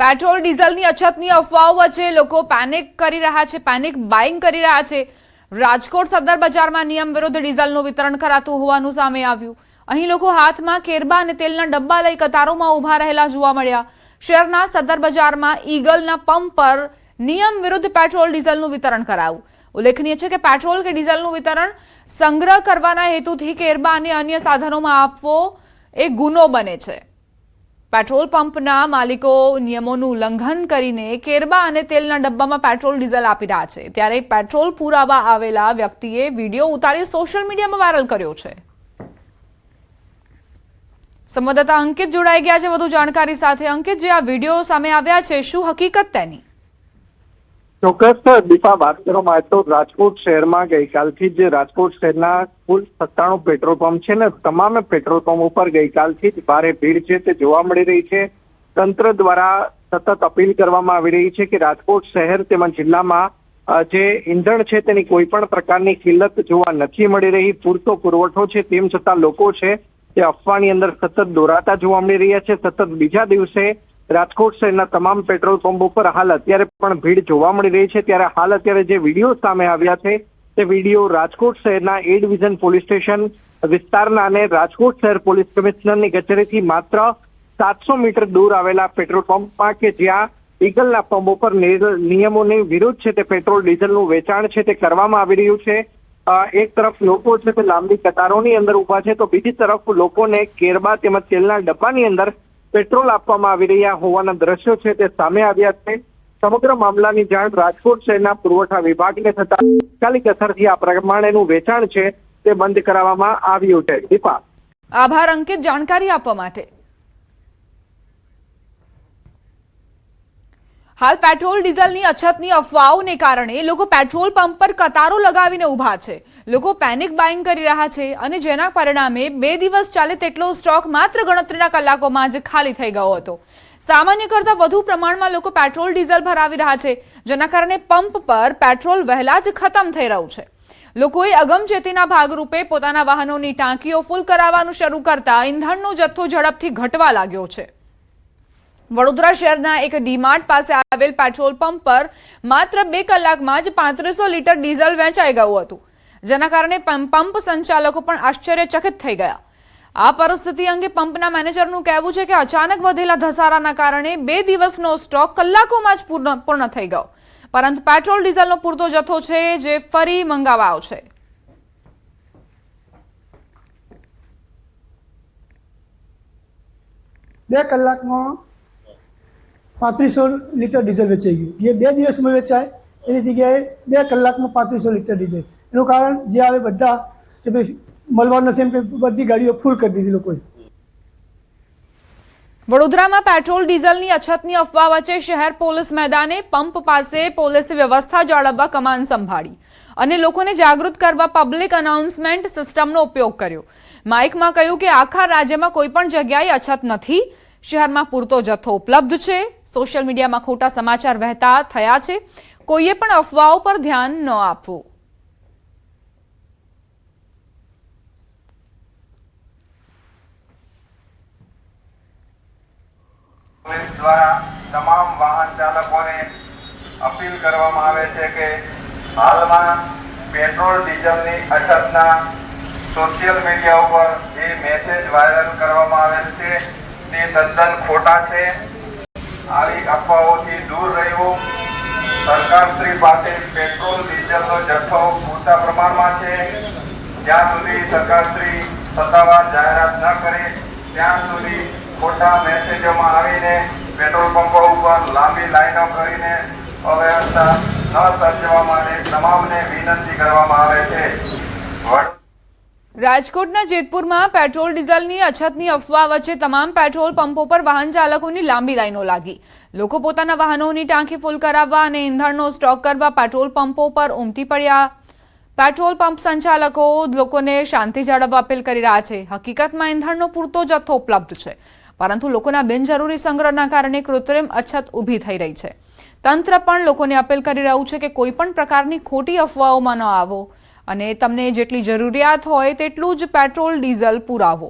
Petrol ડીઝલની અછતની અફવાઓ વચ્ચે લોકો પેનિક કરી રહ્યા છે, પેનિક બાઇંગ કરી રહ્યા છે। રાજકોટ સદર બજારમાં નિયમ વિરુદ્ધ ડીઝલનું વિતરણ કરાતું હોવાનું સામે આવ્યું। અહીં લોકો હાથમાં કેરબા અને તેલના ડબ્બા લઈ કતારોમાં ઊભા રહેલા જોવા મળ્યા। શહેરના સદર બજારમાં ઈગલના પંપ પર નિયમ વિરુદ્ધ પેટ્રોલ ડીઝલનું વિતરણ કરાયું। ઉલ્લેખનીય છે કે પેટ્રોલ કે ડીઝલનું વિતરણ સંગ્રહ કરવાના હેતુથી કેરબા અને અન્ય સાધનોમાં આપવો એ ગુનો બને છે। પેટ્રોલ પંપના માલિકો નિયમોનું ઉલ્લંઘન કરીને કેરબા અને તેલના ડબ્બામાં પેટ્રોલ ડીઝલ આપી રહ્યા છે, ત્યારે પેટ્રોલ પુરાવા આવેલા વ્યક્તિએ વિડીયો ઉતારી સોશિયલ મીડિયામાં વાયરલ કર્યો છે। સંવાદદાતા અંકિત જોડાઈ ગયા છે વધુ જાણકારી સાથે। અંકિત, જે આ વિડીયો સામે આવ્યા છે, શું હકીકત તેની? ચોક્કસ દીપા, વાત કરવામાં આવે તો રાજકોટ શહેરમાં ગઈકાલથી જ રાજકોટ શહેરના કુલ 97 પેટ્રોલ પંપ છે ને તમામ પેટ્રોલ પંપ ઉપર ગઈકાલથી જ ભારે ભીડ છે તે જોવા મળી રહી છે। તંત્ર દ્વારા સતત અપીલ કરવામાં આવી રહી છે કે રાજકોટ શહેર તેમજ જિલ્લામાં જે ઈંધણ છે તેની કોઈ પણ પ્રકારની કિલ્લત જોવા નથી મળી રહી। પૂરતો પુરવઠો છે તેમ છતાં લોકો છે તે અફવાની અંદર સતત દોરાતા જોવા મળી રહ્યા છે। સતત બીજા દિવસે રાજકોટ શહેરના તમામ પેટ્રોલ પંપ ઉપર હાલ અત્યારે પણ ભીડ જોવા મળી રહી છે। ત્યારે હાલ અત્યારે જે વિડીયો સામે આવ્યા છે તે વિડીયો રાજકોટ શહેરના એ ડિવિઝન પોલીસ સ્ટેશન વિસ્તારના અને રાજકોટ શહેર પોલીસ કમિશનરની કચેરીથી માત્ર 700 મીટર દૂર આવેલા પેટ્રોલ પંપમાં કે જ્યાં ઈગલના પંપ ઉપર નિયમોની વિરુદ્ધ છે તે પેટ્રોલ ડીઝલનું વેચાણ છે તે કરવામાં આવી રહ્યું છે। એક તરફ લોકો છે તે લાંબી કતારોની અંદર ઉભા છે તો બીજી તરફ લોકોને કેરબા તેમજ તેલના ડબ્બાની અંદર પેટ્રોલ આપવામાં આવી રહ્યા હોવાના દ્રશ્યો છે તે સામે આવ્યા છે। સમગ્ર મામલાની જાણ રાજકોટ શહેરના પુરવઠા વિભાગને થતા તાત્કાલિક અસરથી આ પ્રમાણેનું વેચાણ છે તે બંધ કરાવવામાં આવ્યું છે। દીપા, આભાર અંકિત જાણકારી આપવા માટે। હાલ પેટ્રોલ ડીઝલની અછતની અફવાઓને કારણે લોકો પેટ્રોલ પંપ પર કતારો લગાવીને ઊભા છે। લોકો પેનિક બાઇંગ કરી રહ્યા છે અને જેના પરિણામે 2 દિવસ ચાલે તેટલો સ્ટોક માત્ર ગણતરીના કલાકોમાં જ ખાલી થઈ ગયો હતો। સામાન્ય કરતાં વધુ પ્રમાણમાં લોકો પેટ્રોલ ડીઝલ ભરાવી રહ્યા છે, જેના કારણે પંપ પર પેટ્રોલ વહેલા જ ખતમ થઈ રહ્યું છે। લોકોએ અગમચેતીના ભાગરૂપે પોતાના વાહનોની ટાંકીઓ ફૂલ કરાવવાનું શરૂ કરતા ઈંધણનો જથ્થો ઝડપથી ઘટવા લાગ્યો છે। વડોદરા શહેરના એક ડીમાર્ટ પાસે આવેલ પેટ્રોલ પંપ પર માત્ર 2 કલાકમાં જ 3500 લીટર ડીઝલ વેચાઈ ગયું હતું, જેના કારણે પંપ સંચાલકો પણ આશ્ચર્યચકિત થઈ ગયા। આ પરિસ્થિતિ અંગે પંપના મેનેજરનું કહેવું છે કે અચાનક વધેલા ધસારાના કારણે 2 દિવસનો સ્ટોક કલાકોમાં જ પૂર્ણ થઈ ગયો, પરંતુ પેટ્રોલ ડીઝલનો પૂરતો જથ્થો છે જે ફરી મંગાવાયો છે। બે કલાકમાં 3500 લીટર ડીઝલ વેચાઈ ગયું। જે 2 દિવસમાં વેચાય એની જગ્યાએ 2 કલાકમાં 3500 લીટર ડીઝલ। એનું કારણ જે આવે બધા કે ભાઈ મળવાનું નથી એમ કે બધી ગાડીઓ ફૂલ કરી દીધી લોકોએ। વડોદરામાં પેટ્રોલ ડીઝલની અછતની અફવા વચ્ચે શહેર પોલીસ મેદાને પંપ પાસે પોલીસે વ્યવસ્થા જાળવવા કમાન સંભાળી અને લોકોને જાગૃત કરવા પબ્લિક અનાઉન્સમેન્ટ સિસ્ટમનો ઉપયોગ કર્યો। માઇકમાં કહ્યું કે આખા રાજ્યમાં કોઈ પણ જગ્યાએ અછત નથી, શહેરમાં પૂરતો જથ્થો ઉપલબ્ધ છે। સોશિયલ મીડિયામાં ખોટા સમાચાર વહેતા થયા છે, કોઈએ પણ અફવાઓ પર ધ્યાન ન આપવું। પોલીસ દ્વારા તમામ વાહન ચાલકોને અપીલ કરવામાં આવે છે કે હાલમાં પેટ્રોલ ડીઝલની અછતના સોશિયલ મીડિયા ઉપર જે મેસેજ વાયરલ કરવામાં આવેલ છે તે તદ્દન ખોટા છે। આવી અફવાઓથી દૂર રહેવું। સરકારશ્રી પાસે પેટ્રોલ ડીઝલનો જથ્થો પૂરતા પ્રમાણમાં છે। જ્યાં સુધી સરકારશ્રી સત્તાવાર જાહેરાત ન કરે ત્યાં સુધી ખોટા મેસેજોમાં આવીને પેટ્રોલ પંપો ઉપર લાંબી લાઈનો કરીને અવ્યવસ્થા ન સર્જવા માટે તમામને વિનંતી કરવામાં આવે છે। રાજકોટના જેતપુરમાં પેટ્રોલ ડીઝલની અછતની અફવા વચ્ચે તમામ પેટ્રોલ પંપો પર વાહન ચાલકોની લાંબી લાઈનો લાગી। લોકો પોતાના વાહનોની ટાંકી ફૂલ કરાવવા અને ઈંધણનો સ્ટોક કરવા પેટ્રોલ પંપો પર ઉમટી પડ્યા। પેટ્રોલ પંપ સંચાલકો લોકોને શાંતિ જાળવવા અપીલ કરી રહ્યા છે। હકીકતમાં ઈંધણનો પૂરતો જથ્થો ઉપલબ્ધ છે, પરંતુ લોકોના બિનજરૂરી સંગ્રહના કારણે કૃત્રિમ અછત ઊભી થઈ રહી છે। તંત્ર પણ લોકોને અપીલ કરી રહ્યું છે કે કોઈ પણ પ્રકારની ખોટી અફવાઓમાં ન આવો અને તમને જેટલી જરૂરિયાત હોય તેટલું જ પેટ્રોલ ડીઝલ પુરાવો।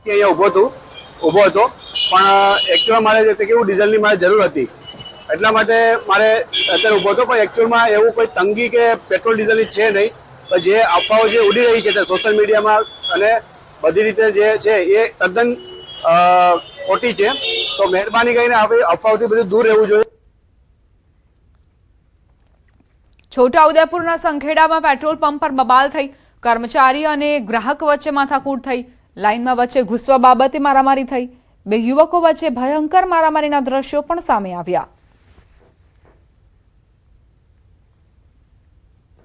અહીંયા ઊભો હતો પણ એકચ્યુઅલમાં મારે તે કેવું ડીઝલની મારે જરૂર હતી, એટલા માટે મારે અત્યારે ઊભો હતો. પણ એકચ્યુઅલમાં એવું કોઈ તંગી કે પેટ્રોલ ડીઝલની છે નહીં. પણ જે અફવાઓ જે ઉડી રહી છે તે સોશિયલ મીડિયામાં અને બધી રીતે જે છે એ તદ્દન ખોટી છે. તો મહેરબાની કરીને આપણે અફવાઓથી બધું દૂર રહેવું જોઈએ. છોટાઉદેપુરના સંખેડામાં પેટ્રોલ પંપ પર બબાલ થઈ, કર્મચારી અને ગ્રાહક વચ્ચે માથાકૂટ થઈ, લાઇનમાં વચ્ચે ઘૂસવા બાબતે મારામારી થઈ, બે યુવકો વચ્ચે ભયંકર મારામારીના દ્રશ્યો પણ સામે આવ્યા.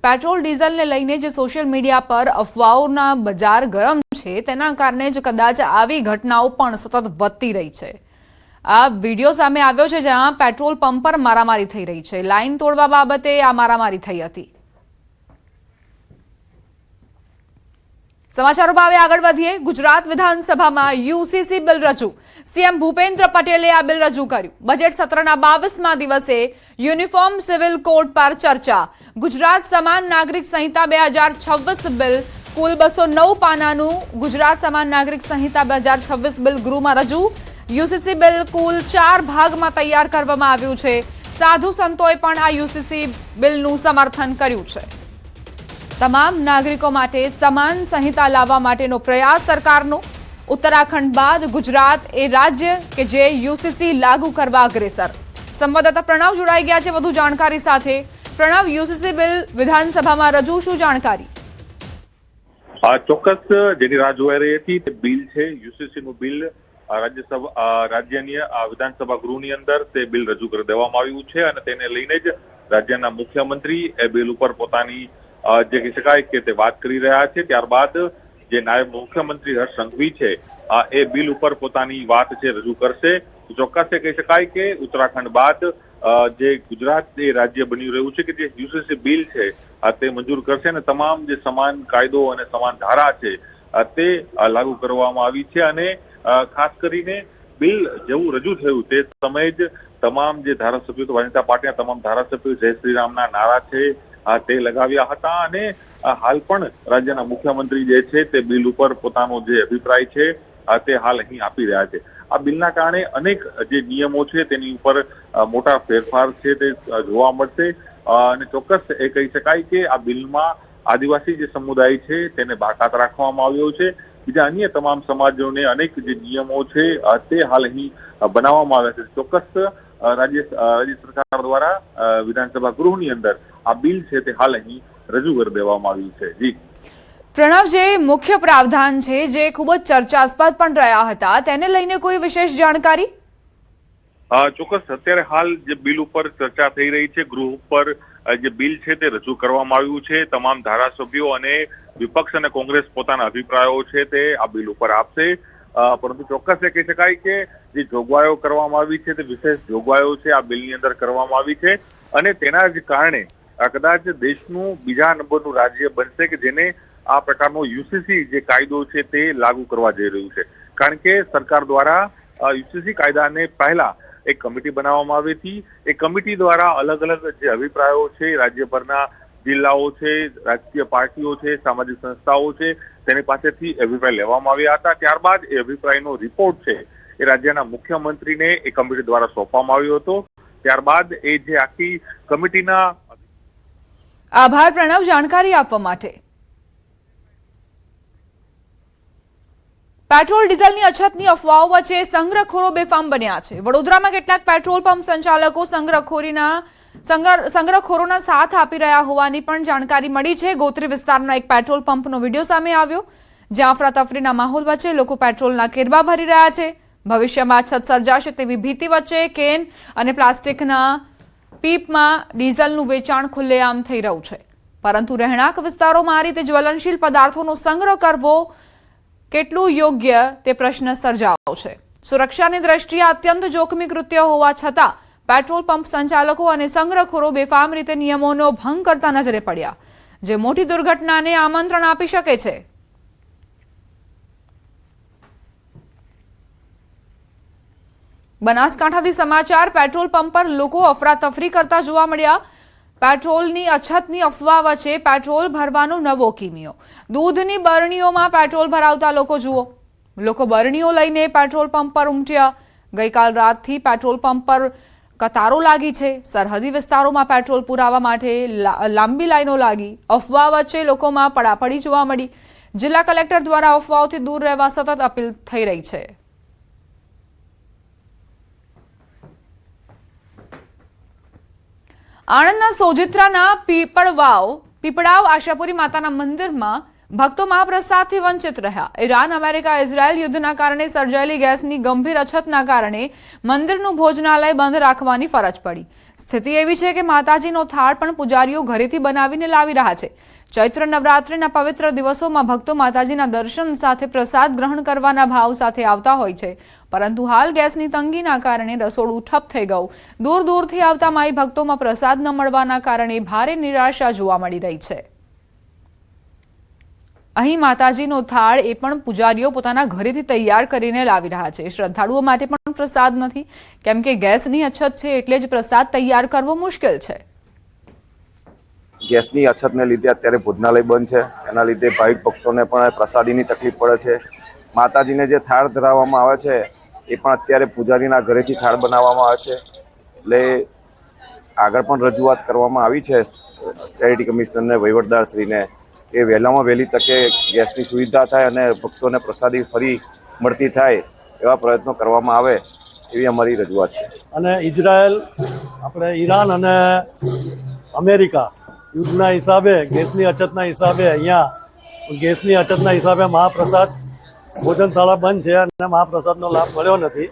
પેટ્રોલ ડીઝલને લઈને જે સોશિયલ મીડિયા પર અફવાઓના બજાર ગરમ છે તેના કારણે જ કદાચ આવી ઘટનાઓ પણ સતત વધતી રહી છે. આ વિડીયો સામે આવ્યો છે જ્યાં પેટ્રોલ પંપ પર મારામારી થઈ રહી છે. લાઇન તોડવા બાબતે આ મારામારી થઈ હતી. સમાચારોમાં હવે આગળ વધીએ. ગુજરાત વિધાનસભામાં યુસીસી બિલ રજૂ. સીએમ ભૂપેન્દ્ર પટેલે આ બિલ રજૂ કર્યું. બજેટ સત્રના 22મા દિવસે યુનિફોર્મ સિવિલ કોડ પર ચર્ચા. ગુજરાત સમાન નાગરિક સંહિતા 2026 બિલ, કુલ 209 પાનાનું ગુજરાત સમાન નાગરિક સંહિતા 2026 બિલ ગૃહમાં રજૂ. યુસીસી બિલ કુલ 4 ભાગમાં તૈયાર કરવામાં આવ્યું છે. સાધુ સંતોએ પણ આ યુસીસી બિલનું સમર્થન કર્યું છે. તમામ નાગરિકો માટે સમાન સંહિતા લાવવા માટેનો પ્રયાસ સરકારનો. ઉત્તરાખંડ બાદ ગુજરાત એ રાજ્ય કે જે યુસીસી લાગુ કરવા અગ્રેસર. સંવાદદાતા પ્રણવ જોડાઈ ગયા છે વધુ જાણકારી સાથે. પ્રણવ, યુસીસી બિલ વિધાનસભામાં રજૂ, શું જાણકારી? ચોક્કસ જેની રાહ જોવાઈ રહી હતી તે બિલ છે યુસીસી નું બિલ. રાજ્યની વિધાનસભા ગૃહની અંદર તે બિલ રજૂ કરી દેવામાં આવ્યું છે અને તેને લઈને જ રાજ્યના મુખ્યમંત્રી એ બિલ ઉપર પોતાની જે કહી શકાય કે તે વાત કરી રહ્યા છે. ત્યારબાદ જે નાયબ મુખ્યમંત્રી હર્ષ સંઘવી છે એ બિલ ઉપર પોતાની વાત છે રજૂ કરશે. ચોક્કસ કહી શકાય કે ઉત્તરાખંડ બાદ જે ગુજરાત એ રાજ્ય બની રહ્યું છે કે જે યુસીસી બિલ છે તે મંજૂર કરશે અને તમામ જે સમાન કાયદો અને સમાન ધારા છે તે લાગુ કરવામાં આવી છે. અને ખાસ કરીને બિલ જેવું રજૂ થયું તે સમયે જ તમામ જે ધારાસભ્યો, ભારતીય જનતા પાર્ટીના તમામ ધારાસભ્યો જય શ્રી રામના નારા છે તે લગાવ્યા હતા અને હાલ પણ રાજ્યના મુખ્યમંત્રી જે છે તે બિલ ઉપર પોતાનો જે અભિપ્રાય છે તે હાલ અહીં આપી રહ્યા છે. આ બિલના કારણે અનેક જે નિયમો છે તેની ઉપર મોટા ફેરફાર છે તે જોવા મળશે અને ચોક્કસ એ કહી શકાય કે આ બિલમાં આદિવાસી જે સમુદાય છે તેને બાકાત રાખવામાં આવ્યો છે. બીજા અન્ય તમામ સમાજોને અનેક જે નિયમો છે તે હાલ અહીં બનાવવામાં આવ્યા છે. ચોક્કસ રાજ્ય સરકાર દ્વારા વિધાનસભા ગૃહની અંદર આ બિલ છે તે હાલ અહીં રજૂ કરી દેવામાં આવ્યું છે. જી પ્રણવ, જે મુખ્ય પ્રાવધાન છે જે ખૂબ જ ચર્ચાસ્પદ પણ રહ્યા હતા તેને લઈને કોઈ વિશેષ જાણકારી? ચોક્કસ અત્યારે હાલ જે બિલ ઉપર ચર્ચા થઈ રહી છે, ગૃહ ઉપર જે બિલ છે તે રજૂ કરવામાં આવ્યું છે. તમામ ધારાસભ્યો અને વિપક્ષ અને કોંગ્રેસ પોતાના અભિપ્રાયો છે તે આ બિલ ઉપર આપશે. પરંતુ ચોક્કસ એ કહી શકાય કે જે જોગવાઈઓ કરવામાં આવી છે તે વિશેષ જોગવાઈઓ છે આ બિલની અંદર કરવામાં આવી છે અને તેના જ કારણે કદાચ દેશનું બીજા નંબરનું રાજ્ય બનશે કે જેને આ પ્રકારનો યુસીસી જે કાયદો છે તે લાગુ કરવા જઈ રહ્યું છે. કારણ કે સરકાર દ્વારા યુસીસી કાયદાને પહેલા એક કમિટી બનાવવામાં આવી હતી. એ કમિટી દ્વારા અલગ અલગ જે અભિપ્રાયો છે રાજ્યભરના જિલ્લાઓ છે, રાજકીય પાર્ટીઓ છે, સામાજિક સંસ્થાઓ છે તેની પાસેથી અભિપ્રાય લેવામાં આવ્યા હતા. ત્યારબાદ એ અભિપ્રાયનો રિપોર્ટ છે એ રાજ્યના મુખ્યમંત્રીને એ કમિટી દ્વારા સોંપવામાં આવ્યો હતો. ત્યારબાદ એ જે આખી કમિટીના આભાર પ્રણવ જાણકારી આપવા માટે. પેટ્રોલ ડીઝલની અછતની અફવાઓ વચ્ચે સંગ્રહખોરો બેફામ બન્યા છે. વડોદરામાં કેટલાક પેટ્રોલ પંપ સંચાલકો સંગ્રહખોરોના સાથ આપી રહ્યા હોવાની પણ જાણકારી મળી છે. ગોત્રી વિસ્તારના એક પેટ્રોલ પંપનો વિડીયો સામે આવ્યો જ્યાં અફરાતફરીના માહોલ વચ્ચે લોકો પેટ્રોલના કેરબા ભરી રહ્યા છે. ભવિષ્યમાં અછત સર્જાશે તેવી ભીતિ વચ્ચે કેન અને પ્લાસ્ટિકના પીપમાં ડીઝલનું વેચાણ ખુલ્લેઆમ થઈ રહ્યું છે. પરંતુ રહેણાંક વિસ્તારોમાં આ રીતે જ્વલનશીલ પદાર્થોનો સંગ્રહ કરવો કેટલું યોગ્ય તે પ્રશ્ન સર્જાયો છે. સુરક્ષાની દ્રષ્ટિએ અત્યંત જોખમી કૃત્ય હોવા છતાં પેટ્રોલ પંપ સંચાલકો અને સંગ્રહખોરો બેફામ રીતે નિયમોનો ભંગ કરતા નજરે પડ્યા, જે મોટી દુર્ઘટનાને આમંત્રણ આપી શકે છે. બનાસકાંઠાથી સમાચાર. પેટ્રોલ પંપ પર લોકો અફરાતફરી કરતા જોવા મળ્યા. પેટ્રોલની અછતની અફવા વચ્ચે પેટ્રોલ ભરવાનો નવો કિમિયો. દૂધની બરણીઓમાં પેટ્રોલ ભરાવતા લોકો જુઓ. લોકો બરણીઓ લઈને પેટ્રોલ પંપ પર ઉમટ્યા. ગઈકાલ રાતથી પેટ્રોલ પંપ પર કતારો લાગી છે. સરહદી વિસ્તારોમાં પેટ્રોલ પુરાવા માટે લાંબી લાઈનો લાગી. અફવા વચ્ચે લોકોમાં પડાપડી જોવા મળી. જિલ્લા કલેક્ટર દ્વારા અફવાઓથી દૂર રહેવા સતત અપીલ થઈ રહી છે. આણંદના સોજિત્રાના પીપળાવ આશાપુરી માતાના મંદિરમાં ભક્તો મહાપ્રસાદથી વંચિત રહ્યા. ઈરાન અમેરિકા ઇઝરાયલ યુદ્ધના કારણે સર્જાયેલી ગેસની ગંભીર અછતના કારણે મંદિરનું ભોજનાલય બંધ રાખવાની ફરજ પડી. સ્થિતિ એવી છે કે માતાજીનો થાળ પણ પૂજારીઓ ઘરેથી બનાવીને લાવી રહ્યા છે. ચૈત્ર નવરાત્રિના પવિત્ર દિવસોમાં ભક્તો માતાજીના દર્શન સાથે પ્રસાદ ગ્રહણ કરવાના ભાવ સાથે આવતા હોય છે, પરંતુ હાલ ગેસની તંગીના કારણે રસોડું ઠપ થઈ ગયું. દૂર દૂરથી આવતા માઈ ભક્તોમાં પ્રસાદ ન મળવાના કારણે ભારે નિરાશા જોવા મળી રહી છે. અહીં માતાજીનો થાળ એ પણ પૂજારીઓ પોતાના ઘરેથી તૈયાર કરીને લાવી રહ્યા છે. શ્રદ્ધાળુઓ માટે પણ પ્રસાદ નથી, કેમ કે ગેસની અછત છે, એટલે જ પ્રસાદ તૈયાર કરવો મુશ્કેલ છે. ગેસની અછતને લીધે અત્યારે ભોજનાલય બંધ છે. એના લીધે ભાવિક ભક્તોને પણ પ્રસાદીની તકલીફ પડે છે. માતાજીને જે થાળ ધરાવવામાં આવે છે એ પણ અત્યારે પૂજારીના ઘરેથી થાળ બનાવવામાં આવે છે. એટલે આગળ પણ રજૂઆત કરવામાં આવી છે ચેરિટી કમિશનરને, વહીવટદારશ્રીને, કે વહેલામાં વહેલી તકે ગેસની સુવિધા થાય અને ભક્તોને પ્રસાદી ફરી મળતી થાય એવા પ્રયત્નો કરવામાં આવે એવી અમારી રજૂઆત છે. અને ઇઝરાયલ, આપણે ઈરાન અને અમેરિકા યુદ્ધના હિસાબે, ગેસની અછતના હિસાબે અહીંયા ગેસની અછતના હિસાબે મહાપ્રસાદ ભોજનશાળા બંધ છે અને મહાપ્રસાદનો લાભ મળ્યો નથી.